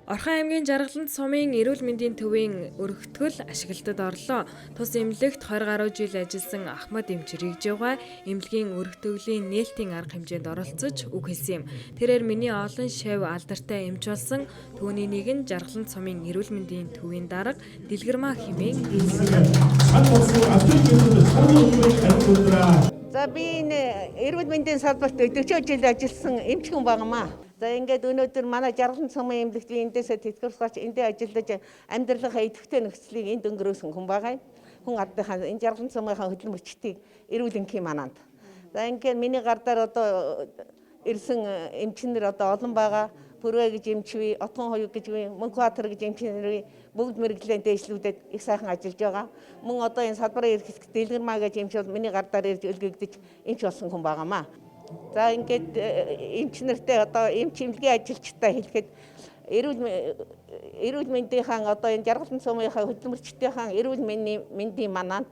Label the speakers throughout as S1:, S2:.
S1: Орхон аймгийн Жаргаланд сумын эрүүл мэндийн төвийн өргөтгөл ашиглалтад орлоо. Тус эмнэлэгт 20 гаруй жил ажилласан Ахмад эмч Рэгживга эмнэлгийн өргөтгөлийн нээлтийн арга хэмжээнд оролцож үг хэлсэн юм. Тэрээр миний олон шав алдартай эмч болсон. Түүний нэг нь Жаргаланд сумын эрүүл мэндийн төвийн дарга Дэлгэрмаа хэмээн хэлсэн.
S2: За би энэ эрүүл мэндийн салбарт 40 жил ажилласан эмч хүн багамаа. За ингээд өнөөдөр манай Жаргаланд сумын эмнэлэгт би эндээсээ тэтгэврч эндээ ажиллаж амьдралынхаа идэвхтэй нөхцөлийг энд өнгөрөөсөн хүн байгаа юм. Хүн ардынхаа энэ Жаргаланд сумынхаа хөдөлмөрчдийг эрүүлэнхийн манаанд. За ингээд миний гар дээр одоо ирсэн эмчнэр одоо олон байгаа. Бүрвэ гэж эмчвэ, Отгон хоёуг гэж вэ, Мөнхбаатар гэж эмчнэр бүгд мэрэгжлийн дээшлүүдэд их сайхан ажиллаж байгаа. Мөн одоо энэ салбарын эрх хэсэгт Дэлгэрмаа гэж эмч бол миний гар дээр ирж өлгөгдөж эмч болсон хүн байгаамаа. За ингээд эмчнэртэй одоо эмч эмнэлгийн ажилчтай хэлэхэд эрүүл мэндийнхаа одоо энэ Жаргаланд сумынхаа хөдөлмөрчдийнхаа эрүүл мэндийн манаанд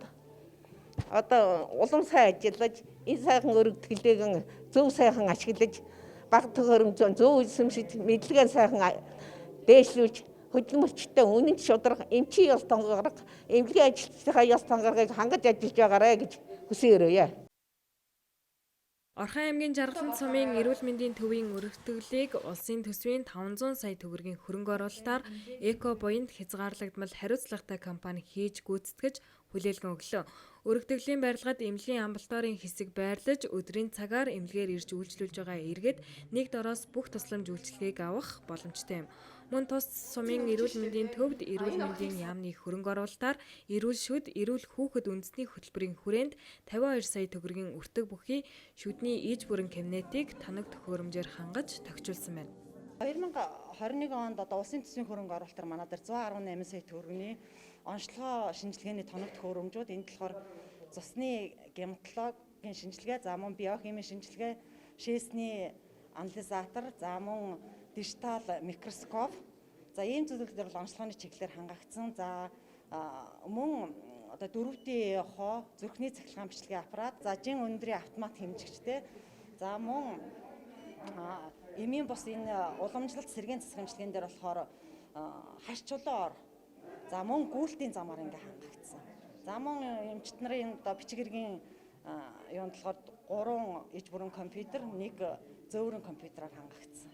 S2: одоо улам сайн ажиллаж энэ сайхан өргөтгөлийг зөв сайхан ашиглаж баг төхөөрөмжөөр зөв эзэмшиж мэдлэгээ сайхан дээшлүүлж хөдөлмөрчтэй үнэн шударга эмчийн ёс тонгарга эмнэлгийн ажилчдынхаа ёс тонгаргыг хангаж ажиллаж байгаарэ гэж хүсээрээ.
S1: Орхон аймгийн Жаргаланд сумын эрүүл мэндийн төвийн өргөтгөлийг улсын төсвийн 500 сая төгрөгийн хөрөнгө оруулалтаар Эко буянд хязгаарлагдмал хариуцлагатай компани хийж гүйцэтгэж хүлээлгэн өглөө. Өргөтгөлийн барилгад эмнэлгийн амбулаторийн хэсэг байрлаж өдрийн цагаар эмнэлгээр ирж үйлчлүүлж байгаа иргэд нэг дороос бүх тусламж үйлчилгээг авах боломжтой юм. Мөн тус сумын эрүүл мэндийн төвд эрүүл мэндийн яамны хөрөнгө оруулалтаар эрүүл шүд, эрүүл хүүхэд үндэсний хөтөлбөрийн хүрээнд 52 сая төгрөгийн өртөг бүхий шүдний иж бүрэн кабинетийг тоног төхөөрөмжөөр хангаж тохижуулсан байна.
S3: 2021 онд одоо улсын төсвийн хөрөнгө оруулалтаар манай дээр 118 сая төгрөгийн онцлогоо шинжилгээний тоног төхөөрөмжүүд энэ болохоор цусны гематологийн шинжилгээ, за мөн биохимийн шинжилгээ, шээсний анализатор, за мөн дижитал микроскоп. За ийм зүйлүүд бол онцлогооны чиглэлээр хангагдсан. За мөн одоо 4D хоо, зүрхний цахилгаан бичлэгийн аппарат, за жин өндрийн автомат хэмжигчтэй. За мөн эмийн бус энэ уламжлалт сэргийн засаг хэмжлэгэн дээр болохоор хаш чулуур, за мөн гүйлтийн замаар ингээ хангагдсан. За мөн эмчт нарын одоо бичиг хэргийн юунд болохоор 3 иж бүрэн компьютер, 1 зөөврөн компьютераар хангагдсан.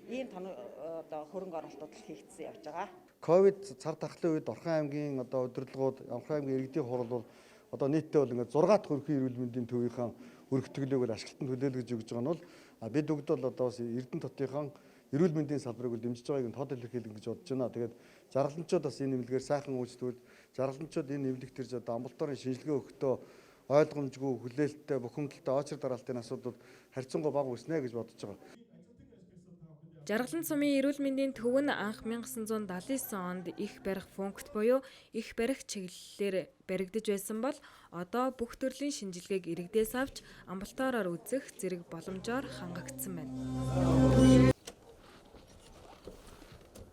S3: Ийм одоо хөрөнгө оруулалтууд хийгдсэн явж байгаа.
S4: Ковид цар тахлын үед Орхон аймгийн одоо удирдлагууд, Орхон аймгийн иргэдийн хурал бол одоо нийтдээ бол ингээд 6 дахь хөрхийн эрүүл мэндийн төвийнхаа өргөтгөлийг бол ашиглалтанд хүлээлгэж өгж байгаа нь бол бид бүгд бол одоо бас Эрдэнэ хотынхаа эрүүл мэндийн салбарыг бол дэмжиж байгааг нь тод илэрхийлэн гэж бодож байна. Тэгээд жаргаланчууд бас энэ нэмлэгээр сайхан үйлчлүүлж, жаргаланчууд энэ нэмлэгт ирж одоо амбулаторын шинжилгээ өгөхдөө ойлгомжгүй, хүлээлттэй, бухимдалтай, очир дараалтын асуудал харьцангуй бага үснэ гэж бодож байгаа.
S1: Жаргаланд сумын эрүүл мэндийн төв нь анх 1979 онд их барих функт буюу их барих чиглэлээр баригдаж байсан бол одоо бүх төрлийн шинжилгээг иргэдээс авч амбулатороор үзэх зэрэг боломжоор хангагдсан байна.